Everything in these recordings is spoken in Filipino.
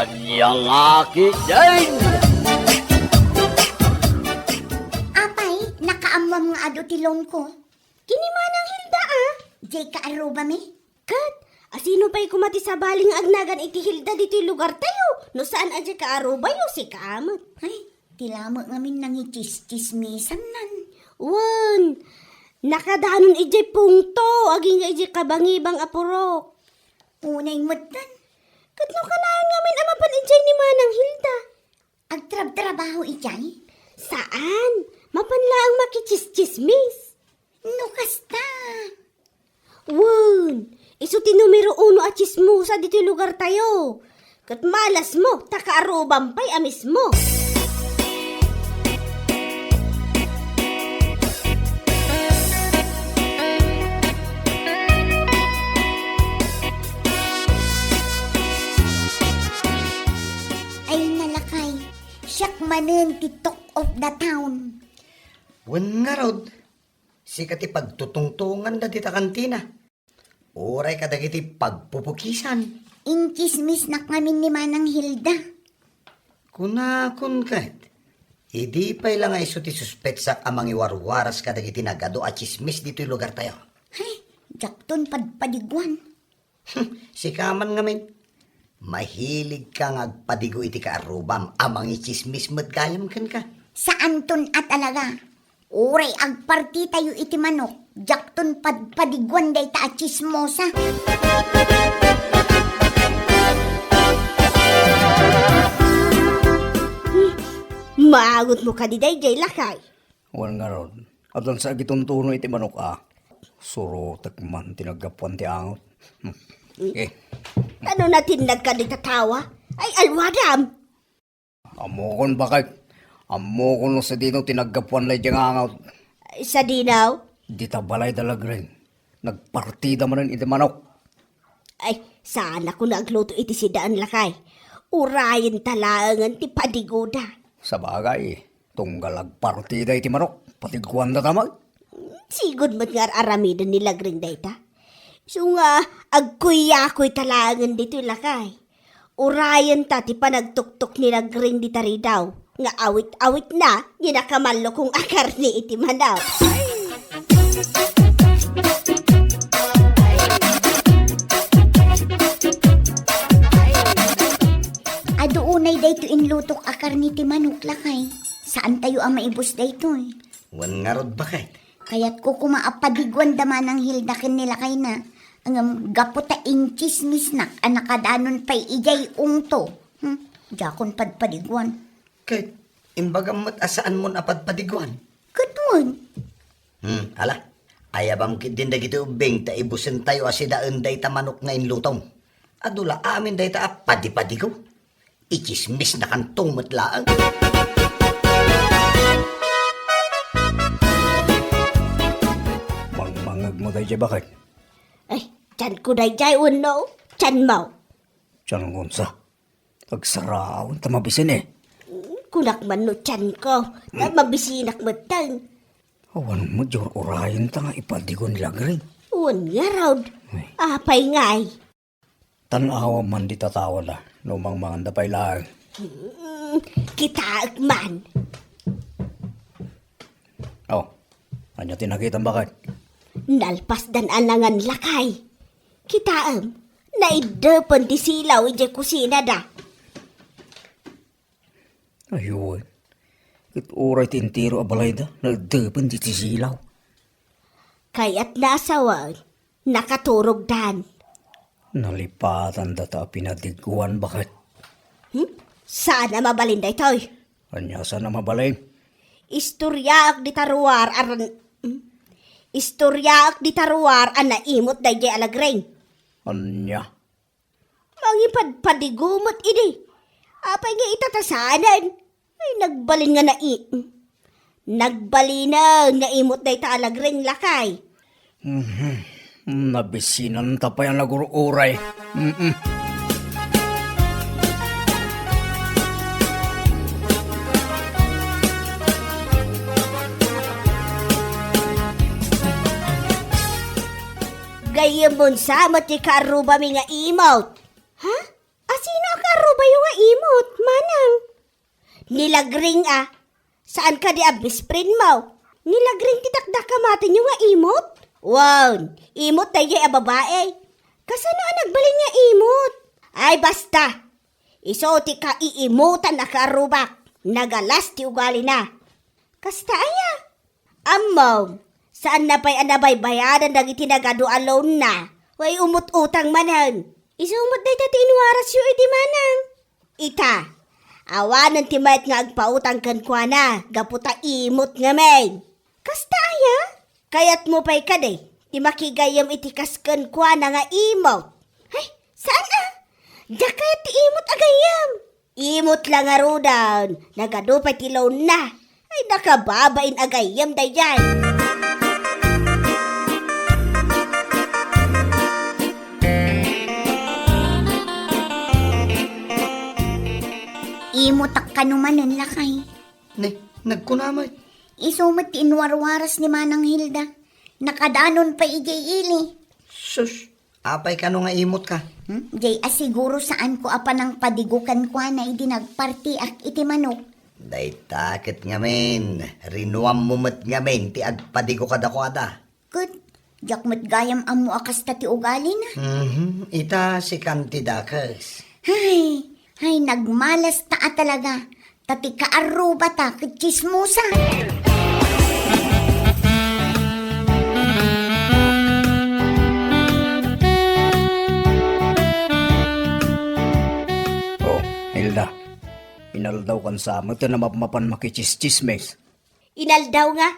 Kanyang aki din! Apay, nakaamwam nga ado tilong ko. Kinimanang Hilda Jay ka aruba mi? Kat, asino pa'y kumati sa baling agnagan iti Hilda dito lugar tayo? No saan aja ka arubay o si kaamot? Ay, tilamo ngamin nang itis-tismisan nan. Wan, nakadanon ijay pungto, aging nga ijay kabangibang apurok. Unay mutan. Kat no kanayan ngamin amapan ijay ni Manang Hilda. Agtrab-trabaho ijay? Saan? Mapanlaang makichischismis. No kasta. Wan, iso ti numero 1 at chismosa dito lugar tayo. Kat malas mo, taka-arubang pa'y amis mo. Ay nalakay. Siyak manen ti talk of the town. Wan nga rod, sikat pagtutungtungan da dita kantina. Oray ka dagiti pagpupukisan. Inkismis na ngamin ni Manang Hilda. Kunakon kat, hindi pa ilang iso ti suspet sa amang iwarwaras ka dagiti nagado at chismis dito yung lugar tayo. Ay, jakton padpadiguan. Sikaman ngamin, mahilig ka ngagpadigo iti kaarubam amang ichismis madgayam kan ka. Saan ton at alaga? Uray agparti tayo iti manok. Jakton padpadiguan day ta at chismosa. Maagot mo ka di day lakay. Wan nga ron. Adon sa gituntuno iti manok Suro takman tinagapuan ti angot. Ano natin nagkaditatawa? Ay alwadam. Amokon bakit? Amokon no sa dino tinagapuan lay diyang angot. Ay, sa dinaw? Di tabalay dalagring. Nagpartida man iti manok. Ay, sana ko nagluto iti si daan lakay. Urayin talangan ti padigoda. Sa bagay, tunggal agpartida iti manok. Patiguan na tamag. Sigod mo't nga aramidan nila gring dayta. So nga, agkuya-kuy talangan dito lakay. Urayan ta ti panagtuktok nila gring di tari daw. Nga awit-awit na, ginakamallo kong akar ni iti manaw. Ado unay dayto inlutok akar ni ti manok lakay. Saan tayo ang maibos dayto eh? Wan nga rod bakit? Kaya't ko kumaapadigwan daman ng Hilda kin nila kay na. Ang gaputa inchismis nak anakadanon pa'y ijay ungto. Jakon padpadigwan. Kahit imbagam mo't asaan mo napadpadiguan. Katun. Ala, ayabam kit din dagiti ubing ta ibusin tayo asidaan day ta manok nga inlutong. Adula amin day ta padipadigo. Ichismis na kantong matlaang. Mangmangag mo day bakit? Ay, tiyan ko day uno. Tiyan mo. Diyan ngunsa. Agsaraon tamabisin Kunak man no tiyan ko. Na mabisinak mo tan. Awan mo jor orayin ta nga ipadigo nila gring. Uwan nga raw. Apay ngay. Tanawa man di tatawa na. Numang mga dapay lang. Kita man. Oh, anya tinakita bakit? Nalpas dan anangan lakay. Kitaam, naidepan ti silaw ije kusina da. Ayun. Kit oray tintiro abalay da. Nagdapan di tisilaw. Kaya't nasawa, nakaturog dan. Nalipatan data pinadiguan bakit? Sana mabalinday toy. Anya sana mabalay? Istoryaak di taruar aran... Istoryaak di taruar an naimot day jay alagreng. Anya? Mangipadpadigumot ini. Apay nga itatasanan. Ay nagbalin nga Nagbalin nga imot day ta alagreng lakay. Nabisinan tapayan nagururay. Gayamon sa mati karuba mi nga emote. Ha? Asino karuba ba yung nga imot, manang? Nilagring Saan ka di abis friend mo? Nilagring titakdakamatin yung nga imot? Wow, imot tayo babae. Kasano nagbalin nga imot? Ay basta. Iso ti ka iimutan na karubak. Nagalas ti ugali na. Kasta aya. Amaw, saan na pa'y anabay bayaran dagiti nagado alone na? Way umut-utang manan. Isumot na ita tinuwaras yu iti manang. Ita, awanan ti mayat nga agpautang kan kwa na. Gaputa imot nga men. Kasta aya? Kayat mo pa'y kaday. Ti makigayam iti kaskan kwa na nga imot. Ay, saan Diya kaya ti imot agayam. Imot lang arudan. Nagadupay ti loan na. Ay nakababain agayam dayan. Imutak ka numanan lakay. Nagkunamay. Isumot ti inwarwaras ni Manang Hilda. Nakadanon pa ijay ili. Sus, apay ka nga imot ka. Jay asiguro saan ko apa ng padigukan ko na idinagparti ak iti manok. Day takit nga men. Rinuam mo mat nga men. Ti agpadigo ka dako ada. Good. Jak mat gayam amo akas ta ti ugali na. Ita si Kantidakas. Hay, nagmalas ta talaga. Tati kaaruba ta kichismusa. Hilda, inaldaw kan sa amat na mapan makichischismes. Inaldaw nga.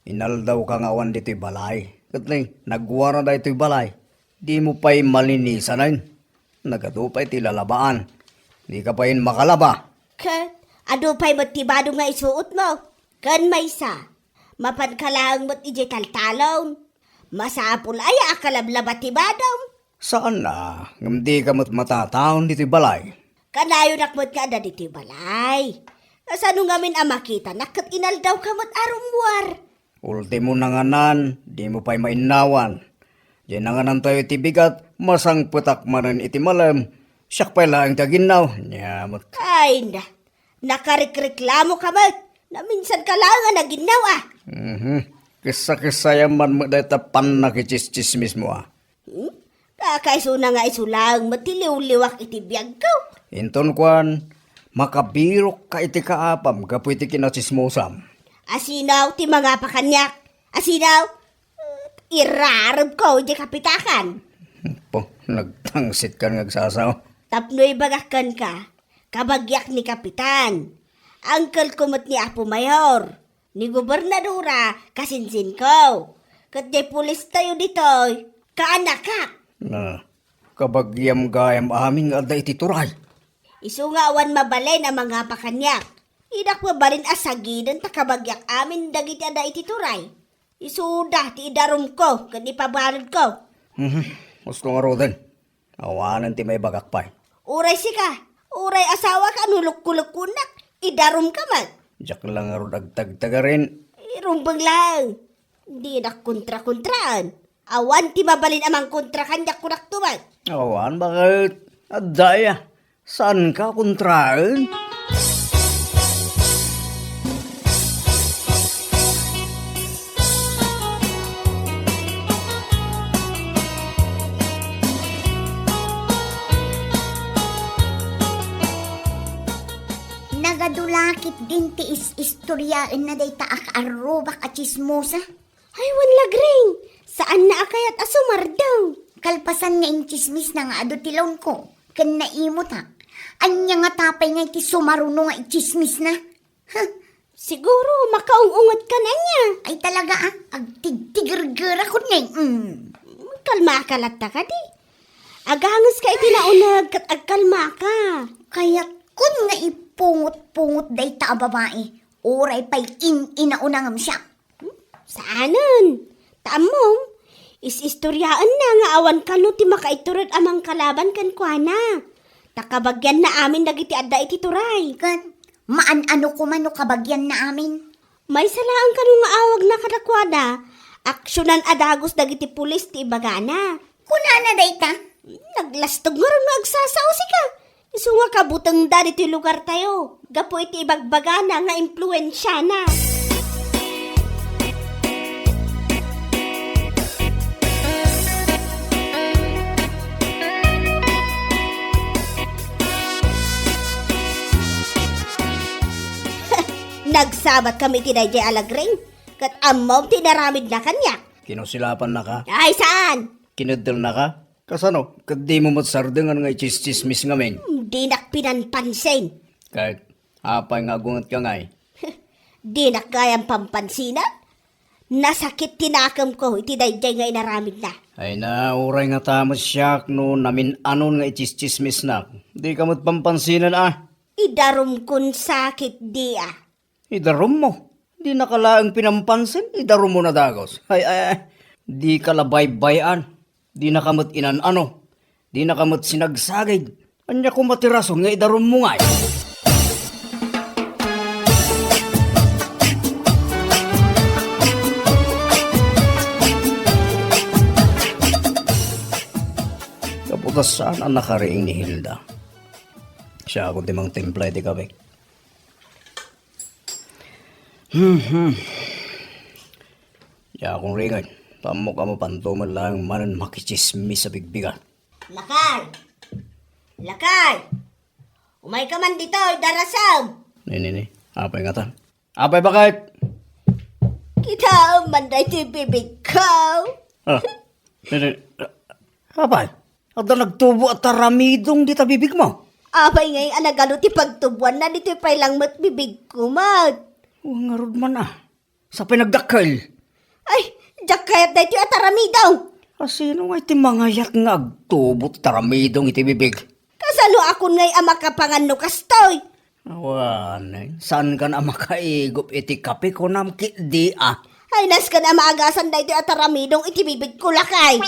Inaldaw ka nga awan dito'y balay. Katlay, nagwara da ito'y balay. Di mo pa'y malinisanan. Nagadupay ti lalabaan. Di ka pa'y makalaba. Kat, ado pa'y matibado nga isuot mo. Kan maysa, mapankalaang mo't ijay taltalon. Masapul ay akalablaba tibadong. Saan na? Ngam di ka mo't matataon dito'y balay. Kanayo nakmot ka na dito balay. Asano ngamin makita nakat inaldaw ka mo't arumwar. Ultimo nanganan, di mo pa'y mainawan. Diyan nanganan tayo tibigat, masang putak manan iti malam. Siyak pa'y laang taginaw. Nyamot. Ay na, nakarikreklamo ka mo't. Na minsan ka lang nga naginaw Kisa-kisa yaman mo dahil tapan nakichischismis mo Kakaiso na nga isulang matiliw-liwak iti biyag ko. Inton kwan, makabirok ka iti kaapam, kapo iti kinachismosam. Asinaw ti mga pakanyak. Asinaw, irarab ko di kapitakan. Po, nagtangsit ka ngagsasaw. Tapnoy bagakan ka, kabagyak ni kapitan. Angkel kumot ni Apo Mayor, ni gobernadora, kasinsin ko. Kat di pulis tayo dito, kaanak ka. Na, kabagyam gayam aming ada iti turay. Isungawan mabalay na mga pakanyak. Idak mabalin asagidan takabagyak amin dagiti ada iti turay. Isuda ti idarum ko, kadi pabalod ko. Gusto nga roden. Awanan ti may bagakpay. Uray sika, uray asawa ka, nuluk-kuluk-kunak, idarum ka man. Diyak lang nga ro dagtagtaga rin. Irumbang lang. Di na kontra-kontraan. Awan ti mabalin amang kontra kanyak kunak tuman. Awan, bakit? Adaya, saan ka kontraan? Nagadulakit din ti istoryaan na day taak arubak at chismosa. Ay, wala gring. Saan na akayat asumar daw? Kalpasan nga yung chismis na nga ado tilon ko. Kan naimot ha. Anya nga tapay nga iti sumaruno nga chismis na. Siguro makaungungot ka na niya. Ay talaga agtigtigir-gira ko na Kalma ka latta ka di. Agangos ka itinaunag kat agkalma ka. Kaya kun nga ipungot-pungot day ta babae. Oray pa'y inaunangam siya. Saanan? Taamong, is-istoryaan na nga awan ka no ti makaiturod amang kalaban kan kwa na. Takabagyan na amin dagiti adda iti turay. Kan, maan-ano ko man no kabagyan na amin. May salaan ka nga awag na kadakwada. Aksyonan adagos dagiti pulis ti ibagana. Kunana day ta? Naglastog nga rin agsasaw si ka. Isunga makabutang da dito lugar tayo. Gapo iti ibagbagana nga impluensya na. Nagsabat kami tinay jay alagring. Kat amaw tinaramid na kanya. Kinusilapan na ka? Ay, saan? Kinadal na ka? Kasano? Kat di mo matsardengan nga ichis-chismis ngamin. Di nak pinanpansin. Kahit apay nga gungat ka nga eh. Di nak kayang pampansinan. Nasakit tinakam ko, iti dayjay nga inaramid na. Ay na, uray nga tama siyak no namin anon nga ichis-chismis na. Di ka mo't pampansinan ah. Idarom kun sakit di ah. Idarom mo. Di nakalaang pinampansin, idarom mo na dagos. Ay, di ka labay-bayan. Di nakamot inan-ano. Di nakamot sinagsagid. Anya ko matiraso nga idarom mo nga. Kaputas saan ang nakariing ni Hilda? Siya ako dimang template di kami. Ya akong ringay. Tamo ka mo pantuman lang manan makichismis sa bigbigan. Lakay! Lakay! Umay ka man dito, darasam! Nini, apay nga tan. Apay bakit? Kita man da ito bibig ko. Nini, apay? Ada nagtubo at taramidong di tabibig mo. Abay ngay anagalo ti pagtubuan na dito pa'y lang mat bibig ko mat. Nga rod man ah. Sa pinagdakal. Ay, jak kayat da ito at aramidaw. Sino nga iti mga yak nga agtubo at taramidong iti bibig? Kasano akon ngay ama kapangan no kastoy. Awan, saan ka na makaigop iti kape ko namki di ah. Ay, nas ka na maagasan da ito at aramidong iti bibig ko lakay.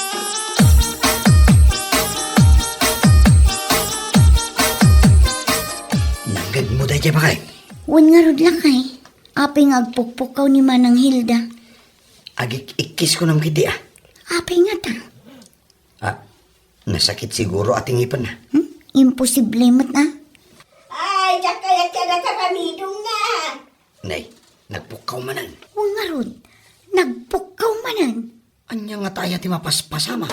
Nagad mo dahi dyan bakay. Wan nga rod lakay. Apay nga agpukpukaw ni Manang Hilda. Agik ikis ko ng gidi ah. Apay nga ta. Ah, nasakit siguro ating ipan na. Imposible mat na. Ay, jak kayat ka na karamidong na. Nay, nagpukaw manan. Wan nga rod. Nagpukaw manan. Anya nga tayo ti mapaspasama.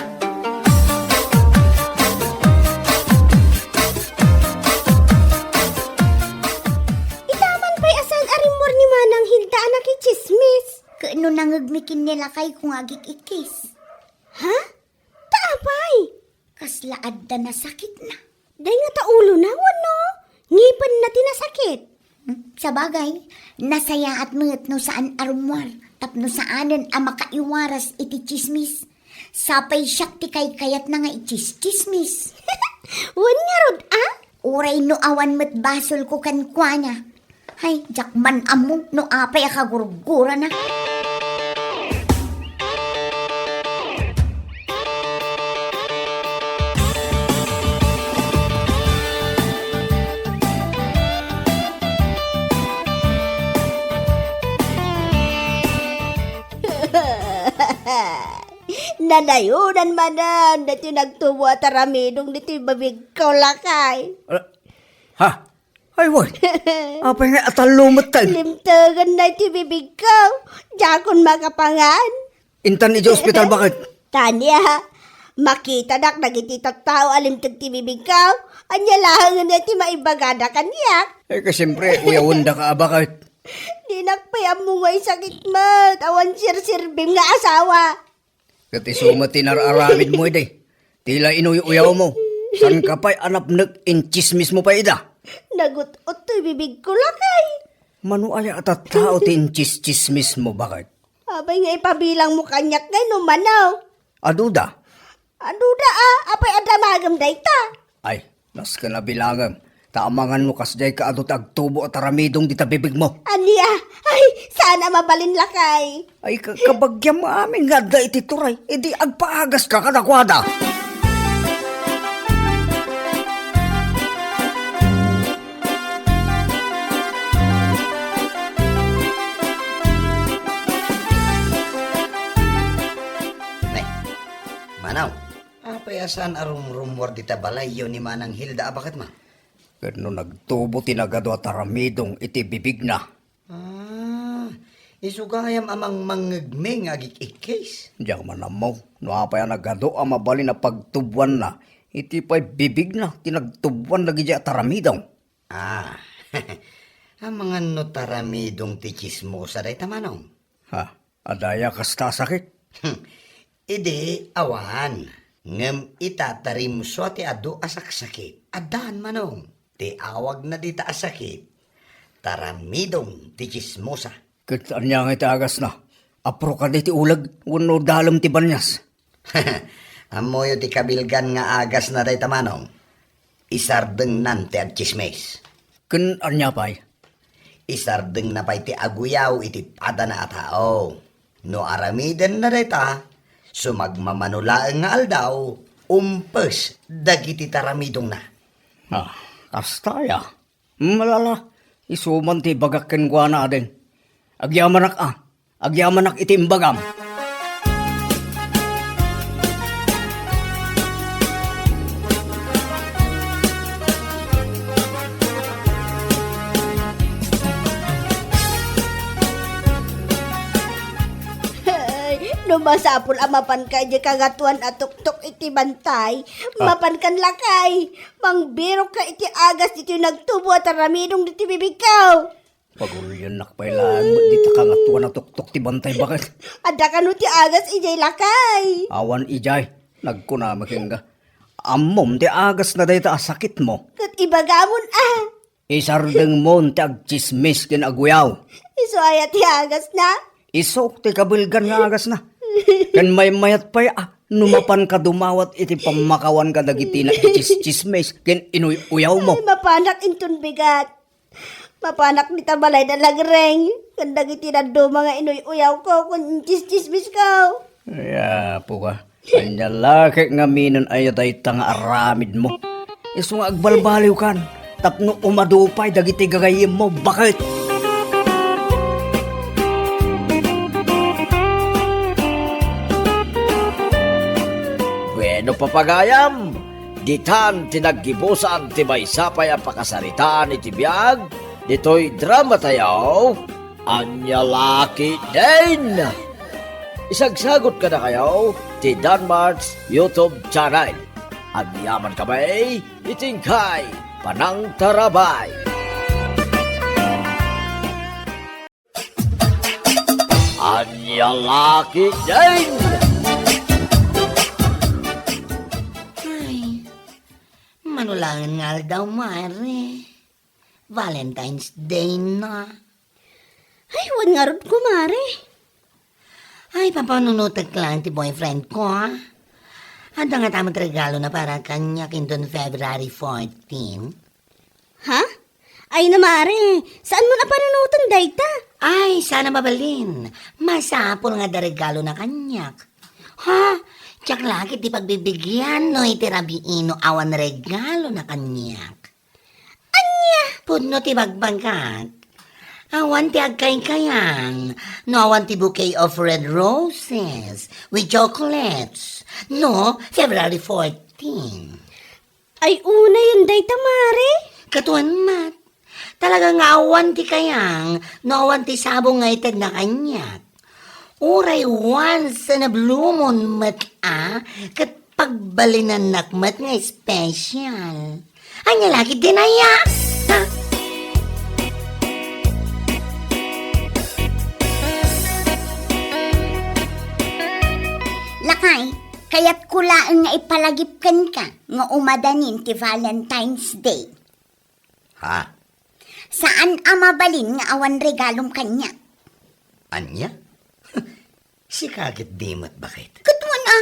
Itaman pa'y asan arimor ni Manang Hilda anak chismis. Kaano nangagmikin nila kay kung agik ikis. Ha? Taapay. Kaslaad da na sakit na. Day nga taulo na, wano? Ngipan na tinasakit. Sa bagay, nasaya at mga no saan arumwar. Tapno saanan ang makaiwaras iti chismis. Sapay siyak ti kay kayat na nga ichis-chismis. Wan nga rod, ah? Uray no awan mat basol ko kankwana. Hay, jakman amo no apay akagurgura na. Nanayunan manan, dito nagtubo at aramidong dito babig ko lakay. Ha? Ay, wait. Apay nga atalumot tayo. Limtagan na iti bibig ko, jakon makapangan. Intan iti ospital bakit? Tanya, makita nak nagititak tao alimtag ti bibig ko, anya lahangan na iti maibagada kanyak. Eh, kasi siyempre, uyawanda ka bakit? Di nakpayam mo ngay sakit mat, awan sir-sirbim nga asawa. Kati sumati nararamid mo ide. Tila inuyaw mo. San ka pa'y anapnag inchismis mo pa ida? Nagut-ot to'y bibig ko lakay. Mano ay at tao ti inchismis mo bakit? Abay nga ipabilang mo kanyak ngay no manaw. Aduda? Aduda apay adamagam dayta. Ay, nas ka na bilangam. Taamangan mo kasjay ka adot agtubo at aramidong di tabibig mo. Aniya, ay, sana mabalin lakay. Ay, kabagyam mo amin nga da iti turay. E di agpaagas ka kadakwada. Nay, manaw. Apayasan arong rumor di tabalayo ni Manang Hilda bakit ma? Kano nagtubo tinagado at aramidong iti bibig na. Isugayam amang mangagmeng agik ikis. Diyak man mo, no apay nagado ang mabali na pagtubuan na, iti pa'y bibig na, tinagtubuan lagi diya at aramidong. Ang mga notaramidong ti chismosa day tamanong. Ha, adaya kasta sakit. Ide, awan. Ngem itatarim so ti ado asaksakit. Adan manong. Ti awag na di taasakit. Taramidong ti chismosa. Kitaan niya nga itagas na. Apro ka di ti ulag, wano dalam ti banyas. Amoyo ti kabilgan nga agas na day tamanong. Isardeng nante ag chismes. Kitaan niya pa'y. Isardeng na pa'y ti aguyaw iti pada na atao. No aramiden na day ta, sumagmamanulaeng nga aldaw, umpes dagiti taramidong na. Kasta ya. Malala, isuman ti bagakken gwa na din. Agyamanak iti imbagam. Lumasapol amapan ka di kagatuan at tuktok iti bantay. Mapan kan lakay. Mangbiro ka iti agas iti nagtubo at aramidong iti bibikaw. Pagulyan nakpailaan mo, di ta kangatuan na tuktok ti bantay bakit? Ada ka no ti agas ijay lakay. Awan ijay, nagkunamaking ka. Amom ti agas na dayta asakit mo. Kat ibagamon Isardeng mo ti agchismis kinaguyaw. Iso ay ti agas na. Iso ti kabilgan nga agas na. Kan may mayat pa'y numapan ka dumawat iti pamakawan ka dagiti na chismis ken inuyaw mo. Ay mapanak intun bigat. Mapanak ni tabalay na lagreng. Kan dagiti na do mga inuyaw ko kung chismis ko. Ya po ka. Kanya laki nga minon ay tang aramid mo. Iso nga agbalbaliw kan. Tapno umadupay dagiti gagayim mo. Bakit? Bueno papagayam, ditan tinaggibusan ti maysapay ang pakasaritaan iti biyag, dito'y drama tayo, Anya Laki din. Isagsagot ka na kayo, ti Danmarks YouTube channel. Agyaman kamay, itingkay, panang tarabay. Anya Laki din. Manulangan nga daw, Mare. Valentine's Day na. Ay, wan nga rin kumare. Ay, papanunutag lang ti boyfriend ko, ha? Handa nga tamang regalo na para kanya kindon February 14. Ha? Ay na mare, saan mo na panunutan dayta? Ay, sana mabalin. Masapol nga da regalo na kanyak. Ha? Tsak lagi di pagbibigyan no iti rabiino awan regalo na kanyak. Anya? Pudno ti bagbangkat. Awan ti agkay-kayang. No awan ti bouquet of red roses with chocolates. No, February 14. Ay una yun dayta mare. Katuan mat. Talaga nga awan ti kayang. No awan ti sabong nga itag na kanyak. Uray once in a blue moon mat kat pagbalinan nakmat nga special. Anya lagi dinaya. Ha? Lakay, kaya't kulaan nga ipalagipkan ka nga umadanin ti Valentine's Day. Ha? Saan amabalin nga awan regalom kanya? Anya? Si kagit dimot bakit? Katuan ha?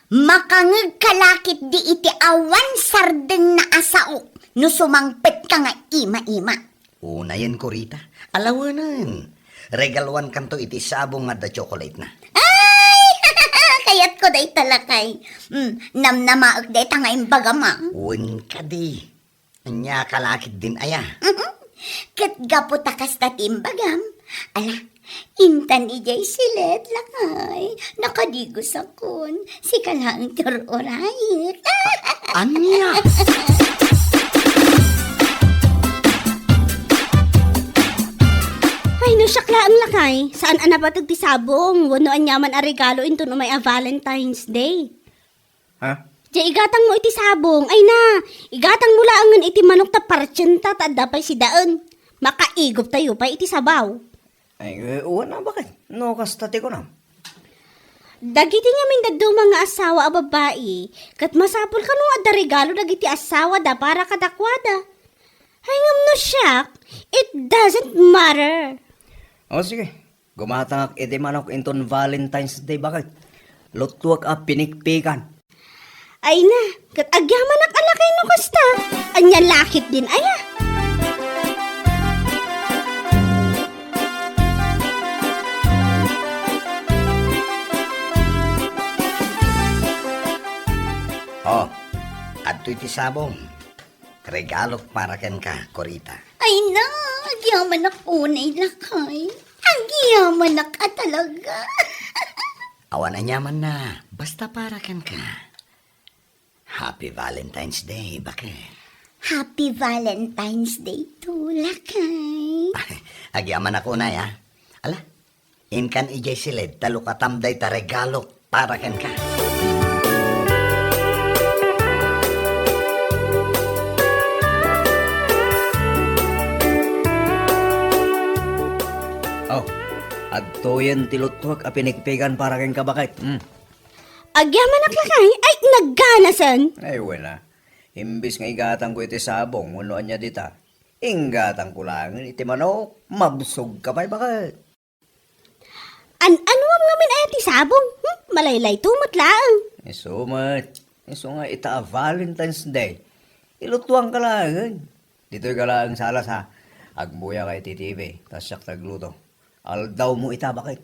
Makangag kalakit di iti awan sardeng na asao no sumangpet ka nga ima-ima. Una yan ko rita. Alawanan. Regaluan kanto iti sabong nga da chocolate na. Ay! Kayat ko day talakay. Namnamaag day tangay bagama. Uwan ka di. Anya kalakit din aya. Kat gapo takas ta timbagam. Ala, intan ijay silet lakay. Nakadigos akon. Si kalang tururayit. Anya? Saan lakay? Saan anabatag ti sabong? Wano anyaman a regalo into no may a Valentine's Day. Ha? Di igatang mo iti sabong. Ay na, igatang mo laangan iti manok ta partsyenta ta dapay si daan. Makaigop tayo pa iti sabaw. Ay, uwan na bakit? No, kastate ko na. Dagiti nga min daddo mga asawa a babae, kat masapol ka nung adda regalo dagiti asawa da para kadakwada. Ay ngam no siyak, it doesn't matter. O sige, gumatang iti manok inton Valentine's Day bakit? Lutwag a pinikpikan. Ay na, kat agyaman ak alakay no kasta. Anya lakit din aya. Oh, adto iti sabong. Regalo para ken ka, Corita. Ay na, agyaman ako na ilakay. Agyaman na ka talaga. Awan na nyaman na, basta para ken ka. Happy Valentine's Day, bakit? Happy Valentine's Day to lakay. Agyaman ako na, ya. Ala, inkan ijay silid, talo katamday ta regalo para ken ka. Oh, adto yan tilutwag a pinikpikan para kang kabakit. Agyaman ak lakay, ay nagganasan. Ay, wala. Imbis nga igatang ko iti sabong, unuan niya dita. Ingatang ko lang iti manok, mabsog ka pa'y bakit? Anuam nga min ay ti sabong. Malaylay tumot lang. Isumat. Iso nga ita a Valentine's Day. Ilutuang ka lang. Dito'y ka lang sa alas ha. Agbuya kay TV, tas siyak tagluto. Aldaw mo ita bakit?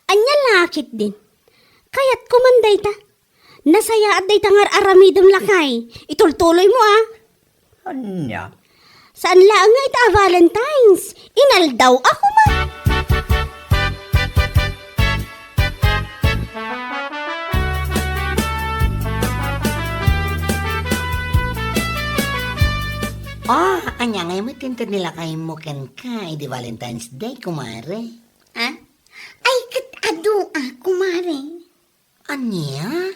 Anya lakit din. Kaya't kumanday ta. Nasaya at day tangar aramidom lakay. Itultuloy mo ah. Anya? Saan lang nga ita Valentine's? Inaldaw ako ma. Oh, anya ngay mo tintin nila kay mo ken ka, di Valentine's Day, kumare. Ha? Ay, kat ado kumare. Anya?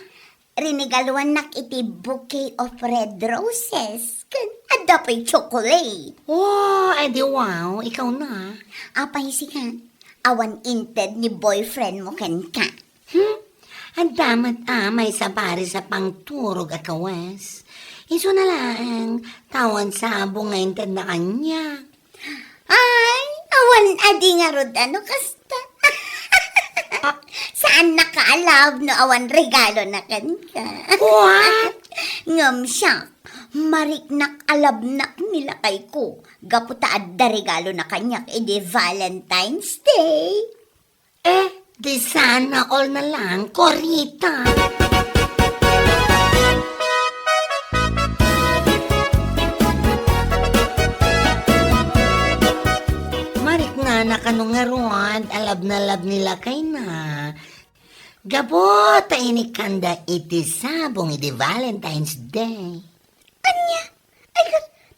Rinigaluan nak iti bouquet of red roses. Kan ada pa'y chocolate. Oh, ay di wow, ikaw na. Apay si ka, awan inted ni boyfriend mo kan ka. Ang damat may sabari sa pangturog akawas. Iso na lang, tawan sabong nga inted na kanya. Ay, awan adi nga rod ano kasta. Saan nakaalab no awan regalo na kan ka? What? Ngam siya, mariknak alabnak nila kay ko. Gaputa adda regalo na kanyak edi Valentine's Day. Di sana all na lang, Corita. Marik nga kanungaruan, alab na lab nila kay na. Gabot, ini kanda iti sabong iti Valentine's Day. Ay,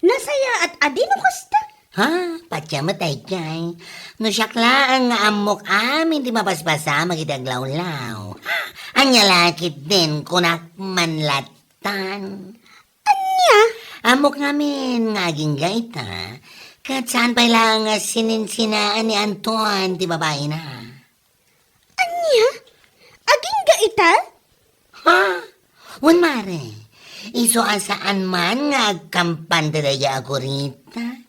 nasaya at adino kasta. Ha? Patya matay kay. No siyaklaan nga amok amin di mapasbasa magidaglawlaw. Ha? Anya lakit din kunak manlatan. Anya? Amok namin nga aging gaita. Kat saan pa lang sininsinaan ni Anton di babae na. Anya? Aging gaita? Ha? Wan mare. Iso asaan man nga agkampan daya ako rita.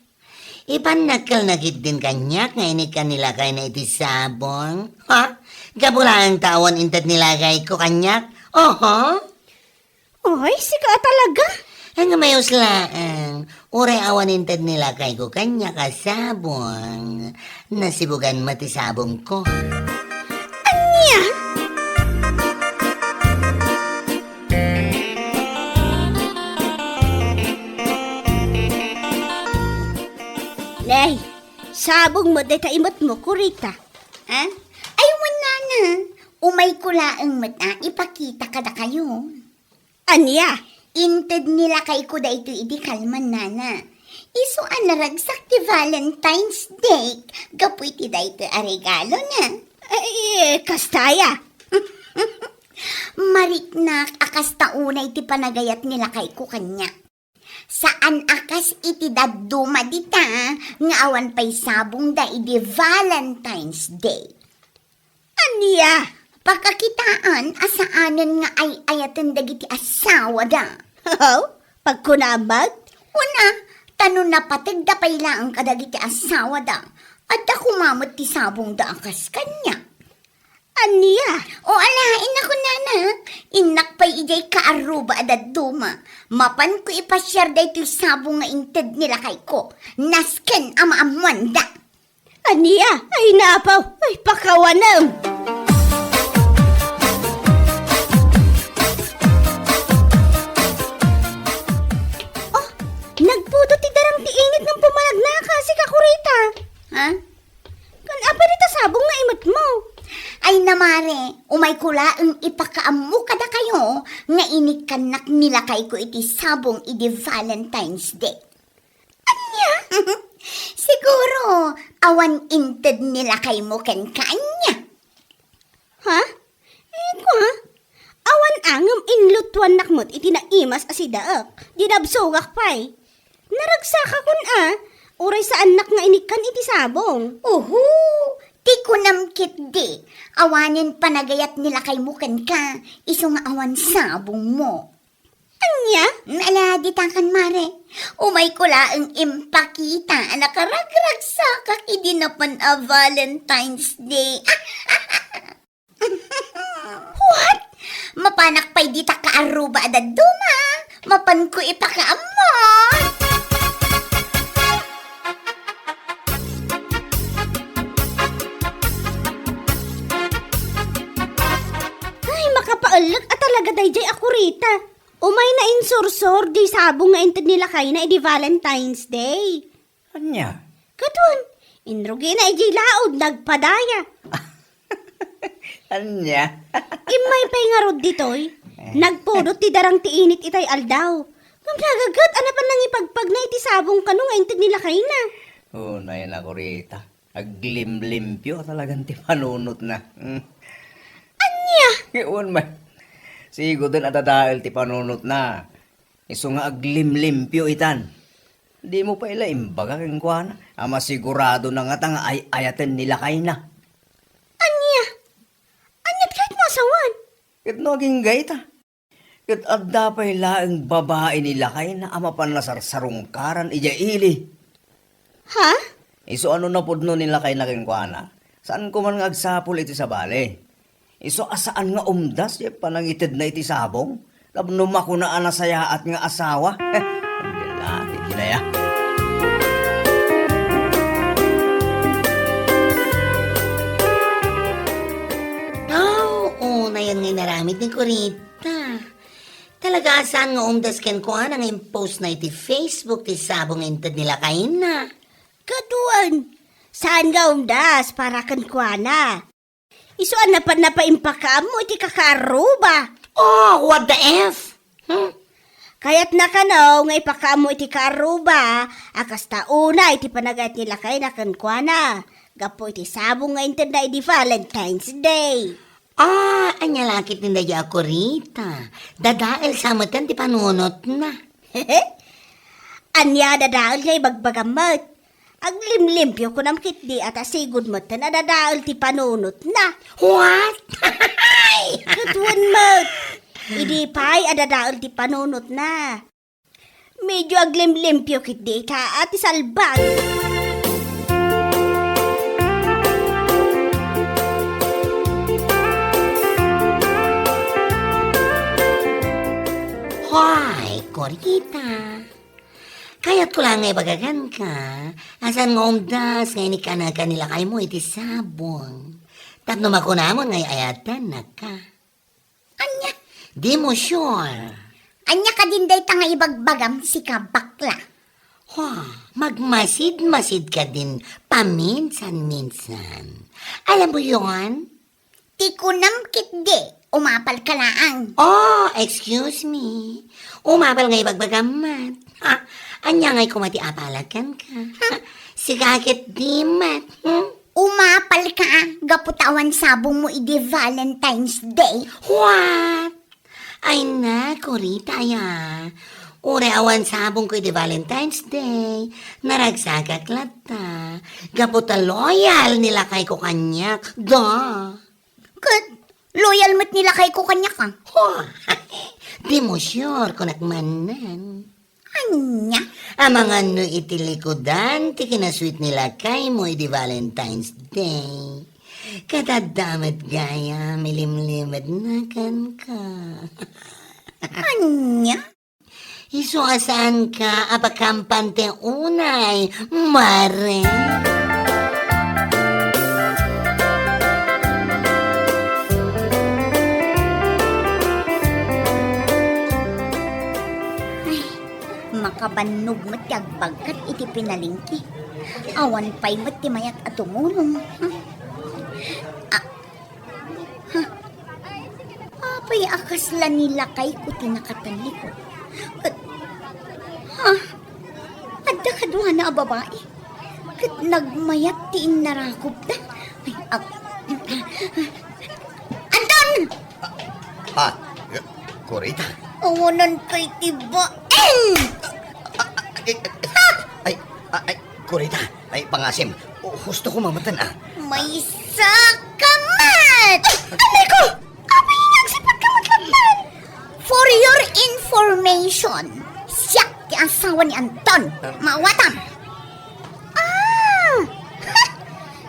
Ipanakal na gid din kanyak nga ini kanila kay na iti sabong. Ha? Gabulang tawon inted nilagay ko kanyak. Oho. Ay, sika talaga. Ang mayos lang. Uray awan inted nilagay ko kanyak ka sabong. Nasibugan mati sabong ko. Anya? Nay, sabong mo day taimot mo, Kurita. Ha? Ay, wala na. Umay ko laang mata, ipakita ka na kayo. Anya? Inted nila kay ko da ito idi kalman nana. Iso anaragsak ti Valentine's Day. Gapoy ti dayto a regalo na. Kastaya. Mariknak akas taunay ti panagayat nila kay ko kanya. Saan akas iti daduma dita nga awan pa'y sabong da iti Valentine's Day. Anya? Pagkakitaan asaanan nga ay ayatan dagiti asawa da. Pagkunamag? Una, tanong na patig da pa'y lang kadagiti asawa da. At da kumamot ti sabong da akas kanya. Anya? O alain ako nana, inak pa'y ijay kaaruba adad duma. Mapan ko ipasyar da ito'y sabong nga inted nila kay ko. Nasken ama amwanda. Anya? Ay napaw. Ay pakawanam. Oh, nagputo ti darang ti init ng pumalag na kasi kakurita. Ha? Kan apa dito sabong nga imot mo? Ay namare, umay kula ang ipakaamu kada kayo nga inikanak nila kay ko iti sabong iti Valentine's Day. Anya? Siguro, awan inted nila kay mo ken kanya. Ha? Ko ha? Awan angam inlutuan nakmot iti naimas asidaak. Dinabsogak pa'y. Naragsaka kun uray sa anak nga inikan iti sabong. Uhu, ti kunamkit di. Awanin panagayat nila kay muken ka. Iso nga awan sabong mo. Anya? Nala, ditakan mare. Umay kula ang impakita. Nakaragragsakak idinapan a Valentine's Day. What? Mapanak pa'y dita kaaruba adad duma. Mapan ko ipakaamot. Ay, makapaalag at talaga dayjay ako rita. Umay na insursor di sabong nga inted nila kayo na edi Valentine's Day. Anya? Katun, inrugi na edi laod nagpadaya. Anya? Imay pa'y nga rod ditoy. Nagpudot ti darang ti init itay aldaw. Mamnagagat, ano pa nang ipagpag na iti sabong kano nga inted nila kayo na. Unay na kurita. Aglimlimpyo talagang ti panunot na. Anya? Iyon man. Sigo din atadahil ti panunot na. Iso nga aglimlimpyo itan. Di mo pa ila imbaga keng kuana. Ama sigurado na nga tanga ay ayaten nila kay na. Anya? Anyat kahit masawan? Kat no aging gaita. Kat adda pa ila ang babae nila kay na ama panlasarsarungkaran ija ili. Ha? Iso ano na pudno nila kay na keng kuana. Saan ko man nga agsapol iti sa bale? Iso asaan nga umdas panangitid na iti sabong? Labno makunaan na sayaat nga asawa. Ang lalaki ginaya. Na yan nga naramit ni Kurita. Talaga saan nga umdas ken ko nga post na iti Facebook ti sabong inted nila kain na. Katuan, saan nga umdas para kan kuana? Isuan na paimpakam mo iti kakaruba. Oh, what the F? Kaya't nakanaw nga ipakam mo iti karuba, akas tauna iti panagayat nila kay nakan kuana. Gapo iti sabong nga inted na iti Valentine's Day. Anya lakit ni daya ako rita. Dadael sa matan ti panunot na. Anya dadaal kay bagbagamot. Aglimlimpyo ko namkit di at asigod mo na dadaal ti panunot na. What? Katuan mo. Idi pa'y adadaal ti panunot na. Medyo aglimlimpyo kit di ka at isalbag. Hoy, Korita. Kaya't ko lang nga ibagagan ka. Asan nga umdas nga ini ka nila kay mo iti sabong. Tapno makunamon nga ayatan na ka. Anya? Di mo sure. Anya ka din day nga ibagbagam si kabakla. Magmasid-masid ka din paminsan-minsan. Alam mo yun? Ti kunamkit di. Umapal ka laang. Excuse me. Umabal nga ibagbagamat. Anya ngay kumati apalakan ka. Sigakit di mat. Umapal ka, gaputawan sabong mo idi Valentine's Day. What? Ay na, Kurita ya. Ure awan sabong ko di Valentine's Day. Naragsagak lata. Gaputa loyal nila kay ko kanyak. Da. Kat, loyal mo't nila kay ko kanya ka. Di mo sure kung nakmanan. Anya? Amang ano itilikodan, ti kinasweet nila kay mo di Valentine's Day. Katadamat gaya, milimlimad na kan ka. Anya? Iso asan ka, apakampante unay, mare. Makabanog matyag bagkat iti pinalingki. Awan pa'y mat ti mayat at tumulong. Apay akasla nila kay ko tinakatalikod. Adda kadwa na babae. Kat nagmayat ti inarakop da. Anton! Kurita. Awanan kay tibaen! Ay, Kurita. Ay, pangasim. Gusto ko mamatan May sakamat! Anay ko! Abay niyang sipat ka matlagman! For your information, siya ti asawa ni Anton. Mawatam!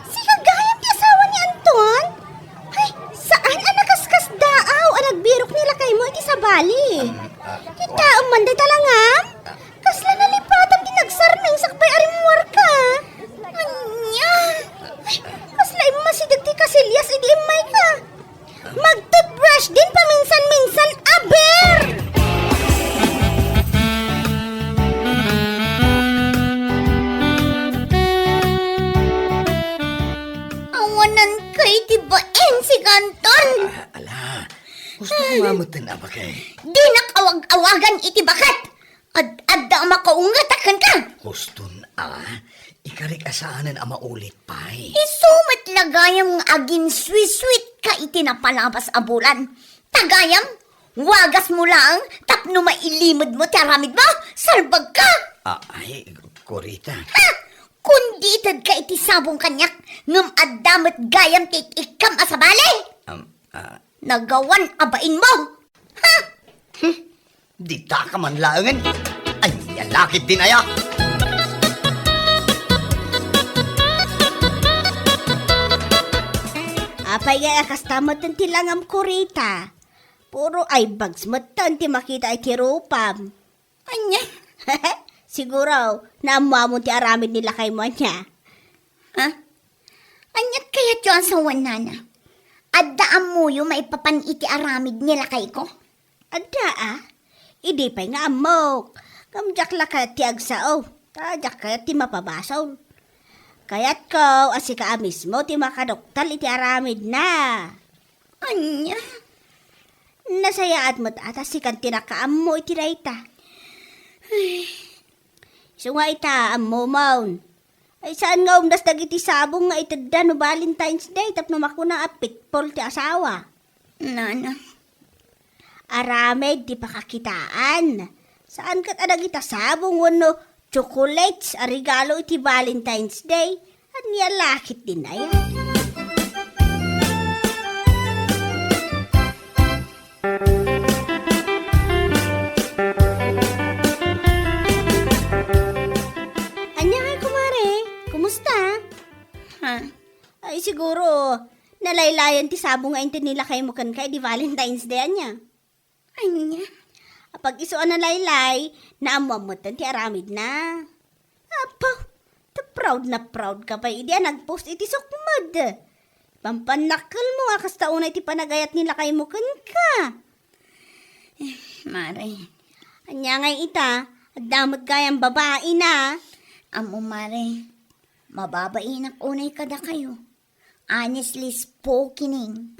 Si kagayam ti asawa ni Anton? Ay, saan ang nakaskas daaw ang nagbirok nila kay mo iti sa bali? Kita umanday talangam? Kasla nalipatan ti nagsarming sakbay arimuar ka. Anya? Kasla imasidag ti kasilyas idi imay ka. Mag-toothbrush din paminsan-minsan, aber! Awanan kay tibain si Kanton. Ala, gusto ko mamatan ba kay? Di nakawag-awagan iti bakat. Adda makaungatakan ka. Gusto ikarik asaanan ang maulit pa'y. Isumat lagayam nga agin sweet-sweet ka iti napalabas a bulan. Tagayam, wagas mo lang, tapno mailimod mo, taramid mo, salbag ka. Ay, Kurita. Ha! Kundi itad ka iti sabong kanyak, ngam addamat gayam tit ikam asabali. Nagawan abain mo. Ha! Di ta ka man laangan. Ay, yalakit din aya. Apay nga kastamot ng tilangam Kurita. Puro ay bags matan ti makita ay kirupam. Anya? Siguro, naamamon ti aramid nila kay mo niya. Ha? Anyat kaya tiyo ang sawan nana? Adda amuyo maipapan iti aramid nila kay ko? Ada Idi pa'y nga amok. Kamjak la ka ti agsao. Tajak ka ti mapabasaw. Kaya't ko, asika mismo ti makadoktal iti aramid na. Anya? Nasaya at mo't atasikan tinakaam mo iti rayta. So nga ita, ammo maun. Ay saan nga umdas dagiti sabong nga itadda no Valentine's Day tapno makuna apikpol ti asawa. Nana. Aramid di pakakitaan. Saan kat adagita sabong wano chocolates a regalo iti Valentine's Day. At niya lakit din ay. Anya kay kumare, kumusta? Ha? Ay siguro, nalaylayan ti sabong nga intin nila kayo mukan kay di Valentine's Day anya. Anya? Pag isuan na laylay, naamuamutan ti aramid na. Apaw, proud na proud ka pa idi nagpost iti sukmad. Pampanakal mo akas taunay ti panagayat nila kay mukan ka. Mare. Anya ngay ita, damot gayang babae na. Amo mare. Mababainak unay kada kayo. Honestly spokening.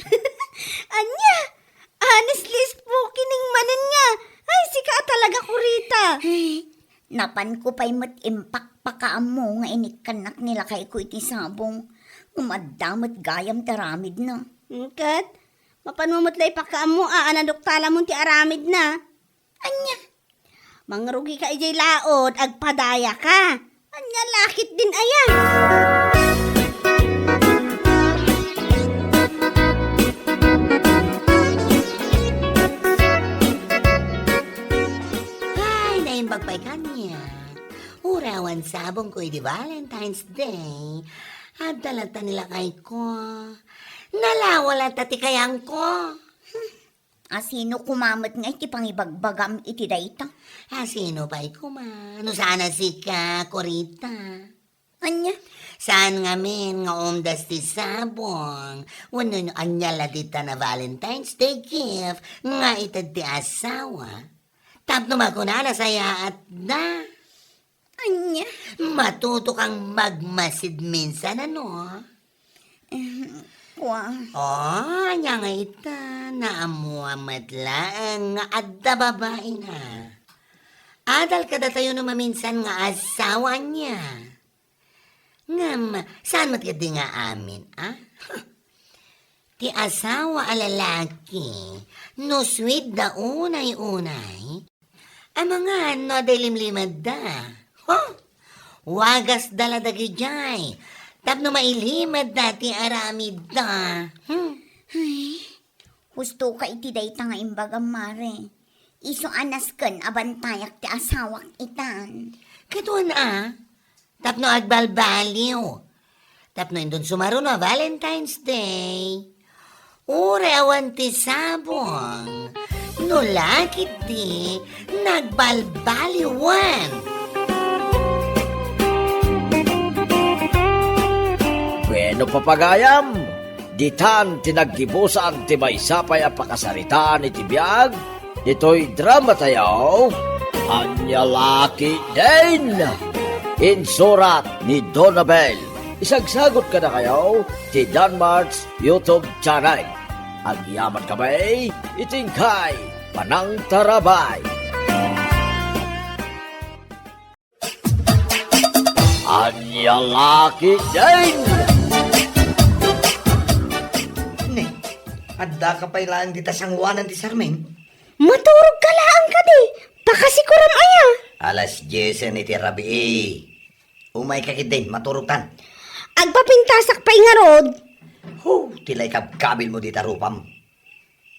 Anya, honestly spokening manan nga. Ay, sika talaga Kurita. Ay, Napan ko pa'y mat impak pakaamo nga inikanak nila kay ko iti sabong. Umadamot gayam taramid na. Kat, mapanumutlay pa ka mo, aanadoktala mo ti aramid na. Anya, Mangrugi ka ijay laod, agpadaya ka. Anya lakit din ayan. Ay, naimbagpay kanya. Urawan sabong ko di Valentine's Day. At dalata nila kay ko. Nalawala tati kayang ko. asino kumamat nga iti pangibagbagam iti dayta. Sino ba kuma? No sana si ka, Corita? Anya, Saan nga min nga umdas ti sabong? Wano nyo anyala dita na Valentine's Day gift nga itad ti asawa? Tapno makunana saya at na. anya, Matuto kang magmasid minsan ano? kwa, Anya nga ita, naamuamat lang nga adda babae na. Adal kada tayo no maminsan nga asawa niya. Ngam, saan matgadi nga amin, ah? Ti asawa alalaki, no sweet da unay-unay, ang mga no delimlimad da. Huh? Wagas daladagi jay, tapno mailimad dati aramid da. gusto ka iti dayta nga imbagam mare. Iso anas ken abantayak ti asawak itan. Katuan tapno agbalbaliw. Tapno indon sumaro na Valentine's Day. Ure awan ti sabong. No lakit di, nagbalbaliwan. Bueno papagayam, ditan tinaggibusan ti maysapay a pakasaritaan iti biag, dito'y drama tayaw, Anyalaki din! Insurat ni Donabel. Isagsagot ka na kayo ti Danmarks YouTube channel. Agyaman kamay, itingkay, panang tarabay. Anyalaki din! Ne, adda ka pa ilaan dita sangwanan ti Sarmen. Maturog ka lang ka di. Pakasikuram aya. Alas 10 ni ti Rabi. Umay ka din, maturutan. Agpapintasak pa'y nga rod. Tilay kabil mo dita rupam.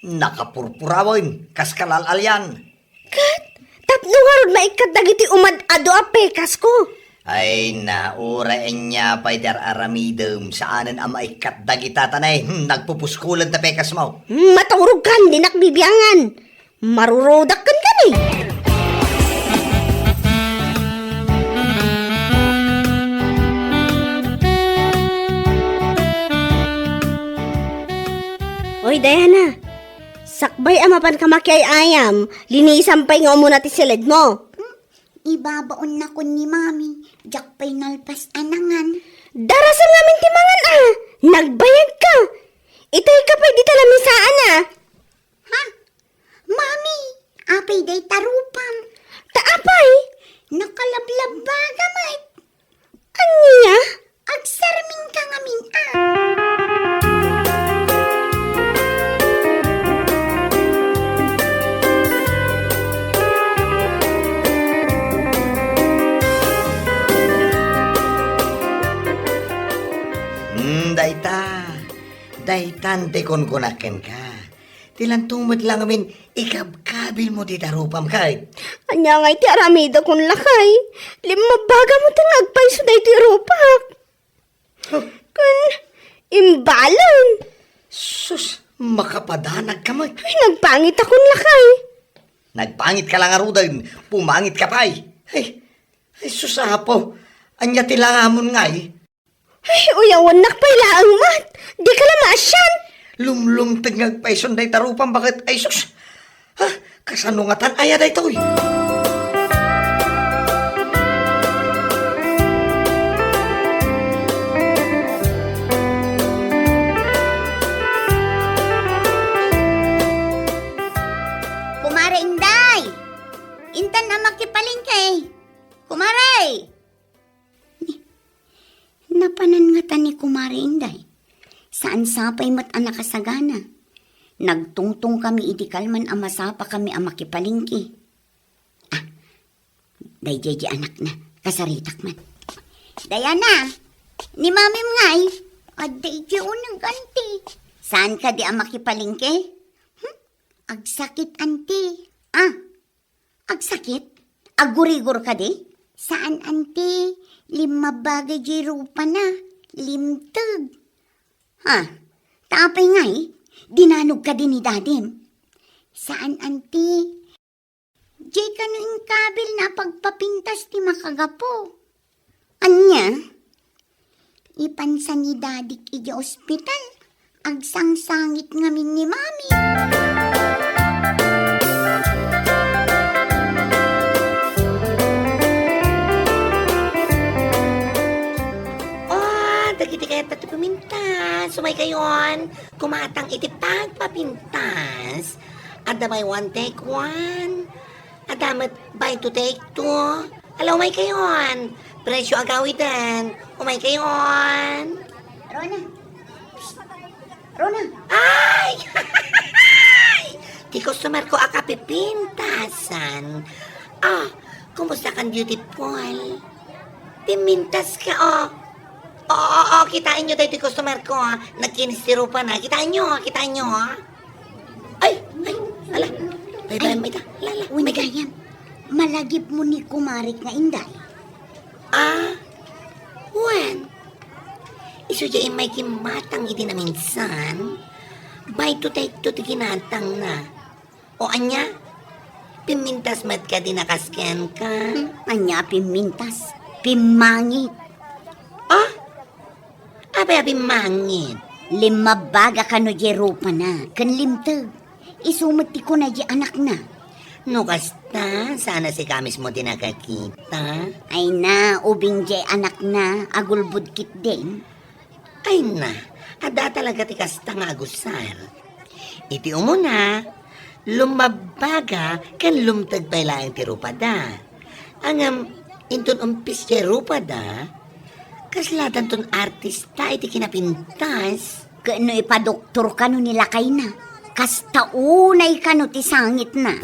Nakapurpurawin, kaskalal yan. Kat, tapno nga rod maikat dagiti umad-ado a pekas ko. Ay, naurain niya pa'y dar aramidem saanan ang maikat dagita tanay. Nagpupuskulan ta pekas mo. Maturog kan, di nakbibiyangan. Marurodak kan ka ni. Oy, Diana. Sakbay amapan ka makiay ayam. Linisan pa'y nga muna ti silid mo. Ibabaon na ko ni mami, jak pa'y nalpas anangan. Darasan namin timangan Nagbayag ka. Itay ka pa'y di talamisaan Ha? Mami, apay day tarupam. Taapay. Nakalablab ba gamay? Anya? Agsarmin ka ngamin Daytan te kon kunaken ka. Tilan tumad lang amin, ikabkabil mo di tarupam kahit. Anya nga iti aramida kong lakay. Limabaga mo tangagpay so dahi ti rupak. Kun imbalon. Sus, makapadanag ka mo. Ay, nagpangit akong lakay. Nagpangit ka lang arudan, pumangit ka pa'y. Ay susapo, anya tilangamon nga eh. Ay, uyawan nakpay laang mat. Di ka lang maasyan. Lumlumtag ngagpayson day tarupam bakit ay sus. Ha, kasanungatan aya day to'y. Kumare Inday! Intan na makipaling kay. kumari Inday. Saan sapay mat anak kasagana. Nagtungtong kami iti kalman amasapa kami amakipalingki. Dayjay anak na, kasaritak man. Dayana, ni mamim ngay, dayjay unang ganti. Saan ka di amakipalingki? Agsakit, anti. Agsakit? Agurigur ka di? Saan, anti? 5 bagay di rupa na. Limtag. Tapay ngay, dinanog ka din ni dadim. Saan, anti? Jay ka no yung kabil na pagpapintas ti makagapo. Anya? Ipansan ni dadik iji ospital. Agsangsangit ngamin ni mami. Dagiti kayo tato pumintas. Sumay kayon. Kumatang iti pagpapintas. Adamay 1 take 1. Adamat buy 2 take 2. Alaw may kayon. Presyo agawitan. Umay kayon. Rona. Rona. Ay! Di customer ko akapipintasan. Kumusta kan beautiful? Pimintas ka, Oo, kitain nyo tayo di customer ko, Nagkinistiro pa na. Kitain nyo. Ay, ala. Bye-bye, Maita. Lala, Unigayam, malagip mo ni kumarik nga Inday. When? Iso dyan may kimatang iti na minsan. By to take to tiginatang na. O anya? Pimintas mat ka di nakascan ka. Anya pimintas, pimangit. Abay, pimangit. 5 baga ka no di rupa na, kan limtag. Isumati ko na di anak na. No kasta, sana si kamis mo din nakakita. Ay na, ubing di anak na, agulbud kit din. Ay na, ada talaga ti kasta nga agusar. Iti umuna, lumabaga kan lumtag pa ilang ti rupada. Ang intun umpis ti rupada, kaslatan ton artista iti kinapintas. Kano ipadoktor ka no nilakay na. Kasta unay ka no ti sangit na.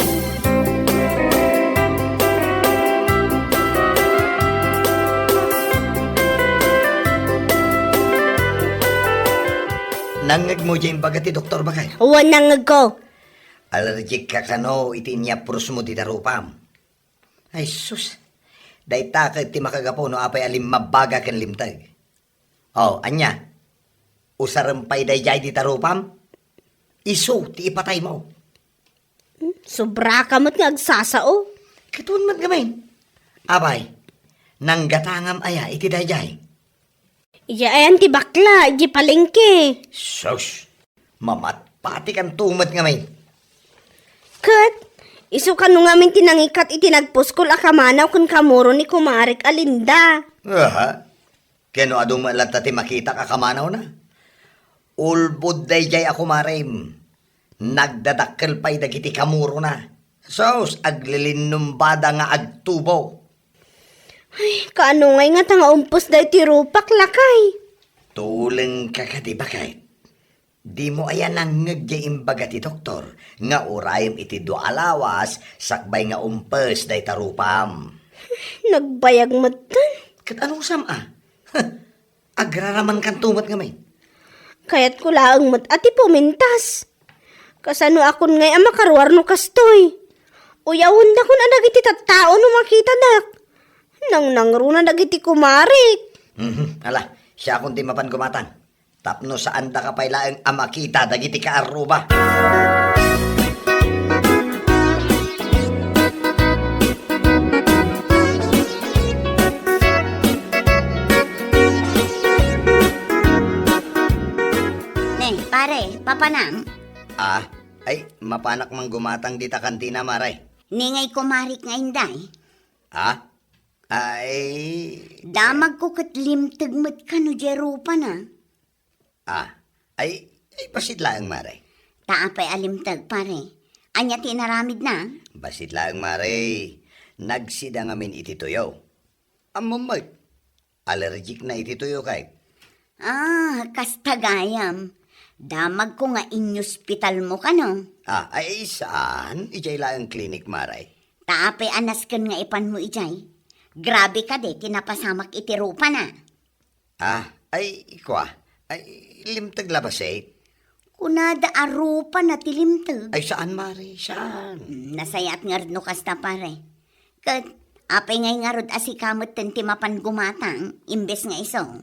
Nangag mo dyan bagati, Doktor Bakay. Wanangag ko. Allergic ka kano, iti niya pros mo di darupam. Ay, sus. Day takay ti makagapo no apay alim mabaga kan limtag. Anya. Usarampay day jay di darupam. Iso, ti ipatay mo. Sobra ka mo't nga agsasao. Katun mat gamay. Abay, nanggatangam aya iti day jay. Iya ayan ti bakla, iji palengke. Sus, mamatpati kan tumat gamay. Kat, iso ka nung amin tinangikat itinagpuskol akamanaw kun kamuro ni kumarik alinda. Keno adong malata ti makita kakamanaw na. Ulbud day jay ako marim. Nagdadakkel pa'y dagiti kamuro na. Sos, aglilinumbada nga agtubo. Ay, kaano ngay nga tanga umpos dahi ti rupak lakay. Tuleng ka ka di ba kahit? Di mo ayan ang ngagyaimbaga ti doktor, nga urayim iti do alawas, sakbay nga umpes day tarupam. Nagbayag matan. Kat anong sama? Agraraman kan tumat nga may. Kaya't ko laang mat ati pumintas. Kasano akon ngay makaruar no kastoy. Uyawon na kun adag iti tattao no makita dak. Nang nangruna dagiti kumarik. Ala, siya kung di mapan kumatan. Tapno saan da ka pailaang amakita dagiti kaaruba. Pare, papanam. Ay, mapanak mang gumatang dita kantina maray. Ningay kumarik nga Inday. Ay, Damag ko kat limtag mat ka no di rupa na. ay basit lang maray. Taapay alimtag pare. Anya tinaramid na. Basit lang maray. Nagsida ngamin iti tuyo. Amamay, allergic na iti tuyo kay. Kastagayam. Damag ko nga inyospital mo ka, no? Ay saan? Ijay lang ang klinik, Maray. Taape anas kan nga ipan mo ijay. Grabe ka de, tinapasamak itirupa na. Ay, ikwa. Ay, limtag labas eh. Kunada arupa na tilimtag. Ay, saan, Maray? Saan? Nasayat nga rin no kasta pare. Kat, apay ngay nga rod asikamot timapan gumatang, imbes nga iso.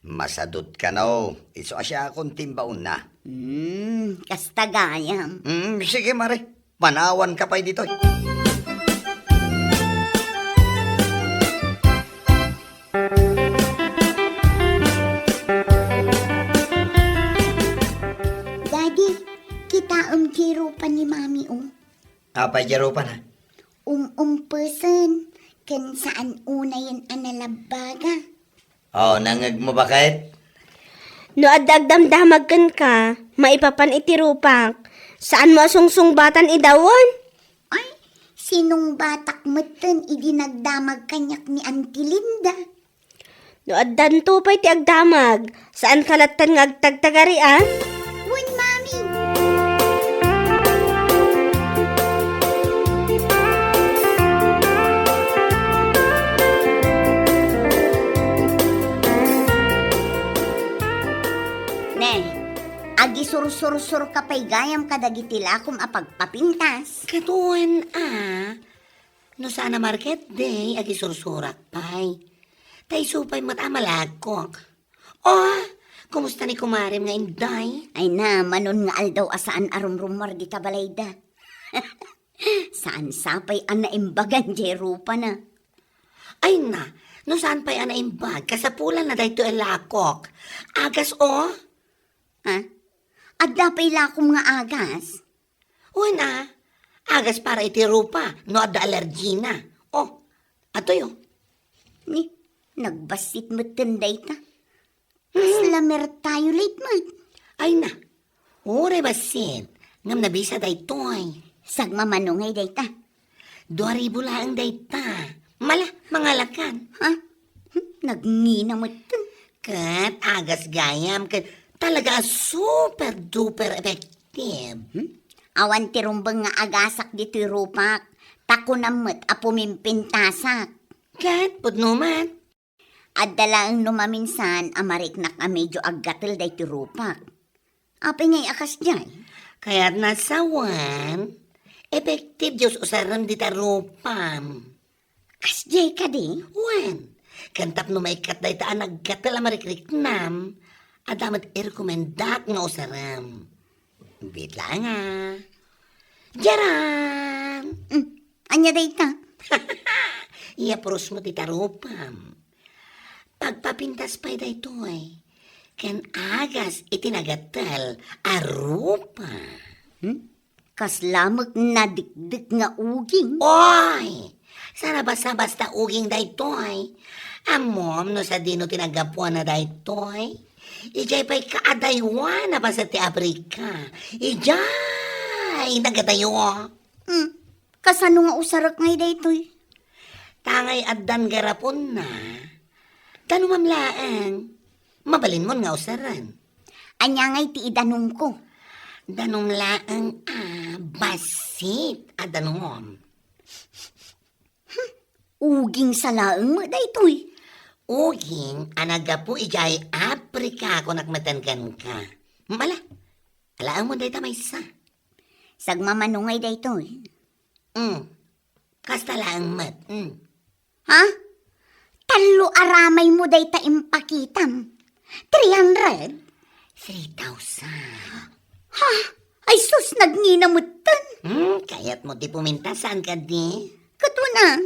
Masadot ka no. Iso asya akong timbaon na. Kastagayam. Sige, Maray. Panawan ka pa dito. Daddy, kita kirupa ni mami Apay jaro pa na. person, kan saan una yan analabaga. Nangag mo ba kahit? No adagdamdamag kan ka, maipapan itirupak. Saan mo sungsungbatan idawon? Ay, sinong batak meten idinagdamag kanyak ni Auntie Linda? No addan tupay ti agdamag. Saan kalatan nga agtagtagarian? Wen, mami. Agi sur-sur-sur kapay gayam kadagitila kum apagpapintas. Katuan no sana market day, agi sursurak pay. Tay supay matamalagkok. Kumusta ni kumarim nga inday? Ay na, manon nga aldaw asaan arumrumar di tabalayda. Saan sapay ana imbagan jerupa na. Ay na, no saan pa'y anaimbag, kasapulan na dahito elakok. Agas Ha? Adda pa'y lakom nga agas. na, agas para itirupa, no adda allergy na. Ato yun. Ni, nagbasit mo tenday ta. Slamer tayo late mo. Ay na, ure basit, ngam nabisa daytoy. Sagmamanungay day ta. 2,000 lang dayta. Mala, mga lakan. Ha? Nagngina mo ten. Kat, agas gayam, kat talaga super duper effective. Awan tirumbang nga agasak dito rupak. Tako namot apumimpintasak. Kat, pudnuman. Adala ang numaminsan amarik na ka medyo aggatil day tirupak. Apay ngay akas dyan. Kaya't nasawan, effective Diyos usaram di tarupam. Kasjay ka di? Wen, kantap no maikat day taan naggatal amarikrik nam, adamat i-recomendak nga usaram. Bit lang Jaran! Anya day ta? Iapros mo ti tarupam. Pagpapintas pa'y daytoy, ken agas itinagatal arupa. Kaslamag na dikdik nga uging. Oy! Sana basta-basta uging daytoy. Amom no sa dino tinagapuan na daytoy. Ijay pa'y kaadaywan na ba sa ti Afrika. Ijay nagadayo. Kasano nga usarak ngay daytoy? Tangay addan garapon na. Tanumamlaan. Mabalin mo nga usaran. Anya ngay ti idanong ko. Danong laang basit adanom. Uging sa laeng mo daytoy. Uging anaga po ijay Afrika kung nakmatangan ka. Mala, alaan mo dayta may isa. Sagmamanungay daytoy. Kasta laang mat. Ha? Talo aramay mo dayta impakitam. 300? 3,000. Ha? Ay sus, nagninamutan. Kaya't mo di puminta saan ka di? Kato na.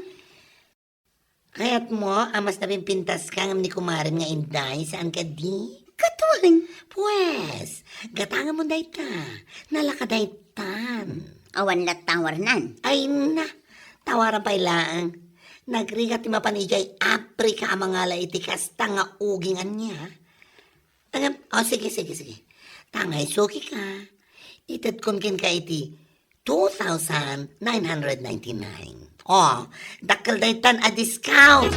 Kaya't mo, amas na pimpintas ka ng ni kumarin nga inday saan ka di? Katuan. Pues, gatangan mo dayta. Nalaka daytan. Awan latawar nan. Ay na, tawaran pa ilang. Nagrigat ti mapanijay Afrika ang mga laiti kasta nga ugingan niya. Sige. Tangay, suki ka. Itad kon kin ka iti 2,999. Dakal daytan a discount.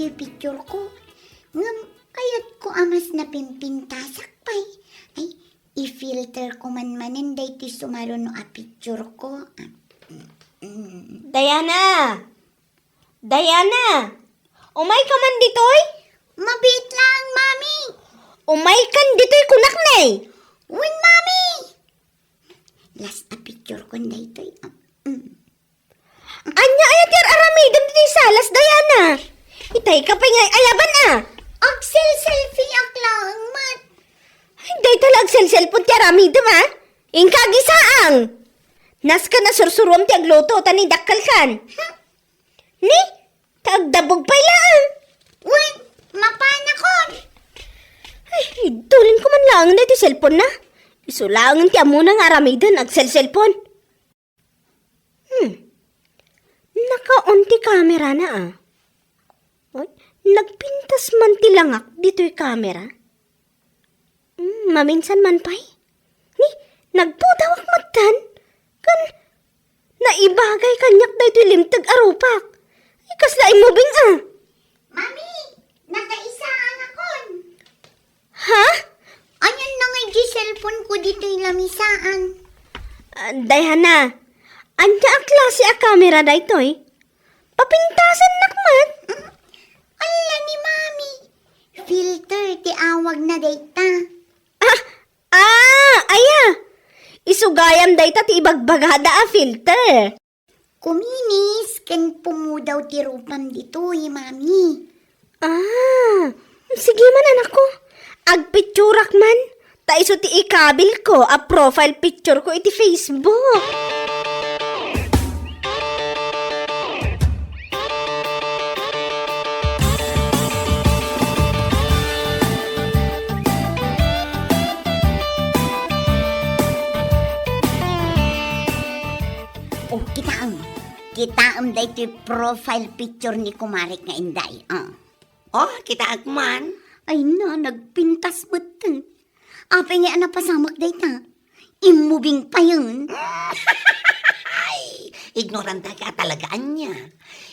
iti picture ko. Ngam, kayat ko amas na pimpintasak pa'y. Ay, i-filter ko man-manin day ti sumaro no a picture ko. Diana! Diana! Umay ka man ditoy? Mabit lang, mami! Umay kan ditoy kunak nay! Win, mami! Last a picture ko day ito'y. Anya ayat yar aramidam ditoy salas, Diana! Itay ka pa ngay ayaban ah! Axel selfie ak lang, mat. Day talag sel-selpon ti aramidam ah! Ingkagisaang! Nas ka na sursuruam ti agluto, tani dakkal kan! Ni, tagdabog pa ilaan! Win, mapana ko. Ay, idulin ko man lang na iti cellphone na. Isulangan ti amo ng aramidan ag cellphone. Naka-on ti camera na ah. Oy, nagpintas man ti langak dito'y camera. Maminsan man pa'y. Ni, nagpudawak matan. Kan, naibagay kanyak da ito'y limtag arupak. Ikas laing mubing ah. Mami, nakaisaan akon. Ha? Anyan na ngay di cellphone ko dito'y lamisaan. Dayhana, anya ang klase a camera da ito'y? Papintasan nakmat. Ala ni mami. Filter ti awag na data. Aya. Isugayam da ita ti ibagbagada a filter. Kuminis, kan pumudaw ti rupam dito'y, mami. Sige man anak ko. Agpicturak man. Ta iso ti ikabil ko a profile picture ko iti Facebook. Oh, kitaam da ito'y profile picture ni Kumarik nga inday. Oh, kita agman. Ay na, nagpintas betul. Apa nga napasamak day ta? Imubing pa yun. Ignoranta ka talagaan niya.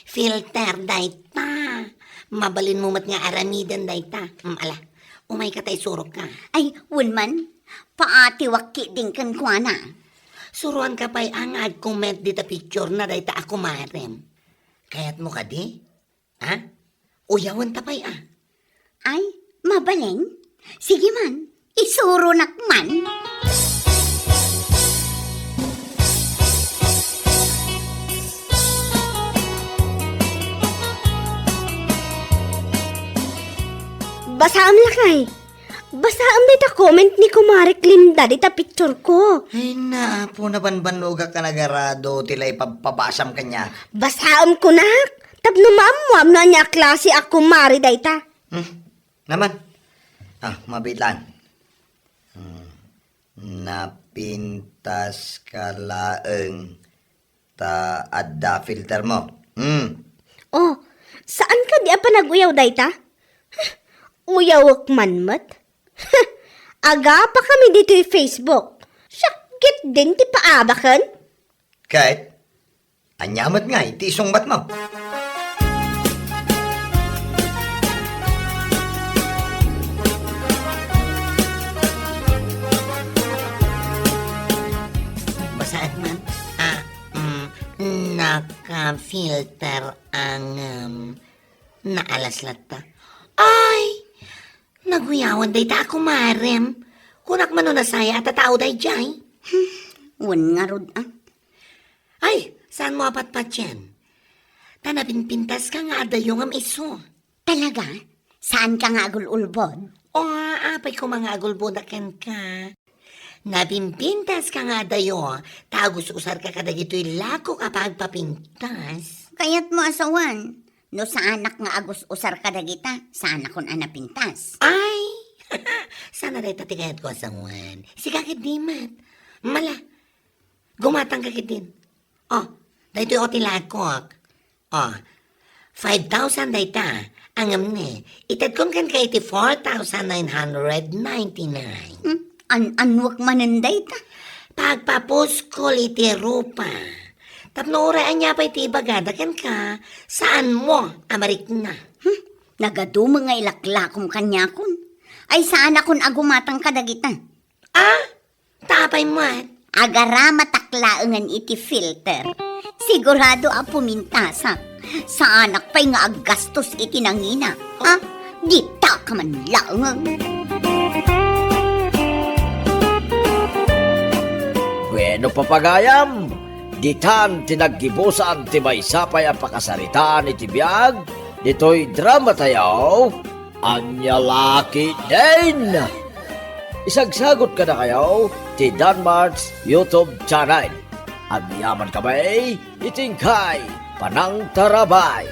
Filter dayta. Mabalin mo mat nga aramidan dayta. Ala, umay ka tay surok ka. Ay, wunman, paati wakki din kan kuana. Suruan ka pa'y angad comment dita picture na dayta ako marem. Kayat mo ka di? Ha? Uyawan ta pa'y ah. Ay, mabaleng? Sige man, isuro nakman. Basaam lakay. Basaam dita comment ni Kumarik Linda dita picture ko. Ay na, po na banbanuga ka nagarado, tila ipapabasam kanya. Basaam ko nak. Tapno maamuam na niya klase a Kumari dayta. Naman. Mabitlan. Napintas ka laeng ta adda filter mo. Oh, saan ka di pa nag-uyaw dayta? Uyawak man mat. Aga pa kami dito yung Facebook. Sakit din ti paabakan. Kahit, anyamat nga, itisong bat mo. Basaan man? Naka-filter ang naalaslat ta. Ay! Naguyawan day ta ako marem. Kunak man na saya at tatao day jay. Wun nga rod Ay, saan mo apat pa dyan? Tanapinpintas ka nga adayong am iso. Talaga? Saan ka nga agululbod? O, apay ko mga agulbodaken ka. Napimpintas ka nga dayo, tagos usar ka kadagito'y lako kapag papintas. Kaya't mo asawan. No sa anak nga agos usar ka dagita, sa anak kon anapintas. Ay, sana day tatikayat ko asawan. Si kakit di mat. Mala, gumatang kakit din. Oh, dayto'y otilakok. Oh, 5,000 day ta. Ang amne, itad kong kan kay 4,999. Anwak mananday ta. Pagpapos ko iti rupa. Tapno oraan niya pa iti bagada kan ka. Saan mo, amarik na? Nagadumang nga ilaklakom kanyakon. Ay saan akon agumatang kadagita? Tapay mo. Agara mataklaangan iti filter. Sigurado a pumintasa. Sa anak pa'y nga aggastos iti nangina. Di ta ka man lang. Bueno papagayam, ditan tinaggibusan ti maysapay ang pakasaritaan iti biyag, dito'y drama tayo, anya laki din. Isagsagot ka na kayo ti Danmarks YouTube channel. Ang yaman kamay, itingkay, panang tarabay.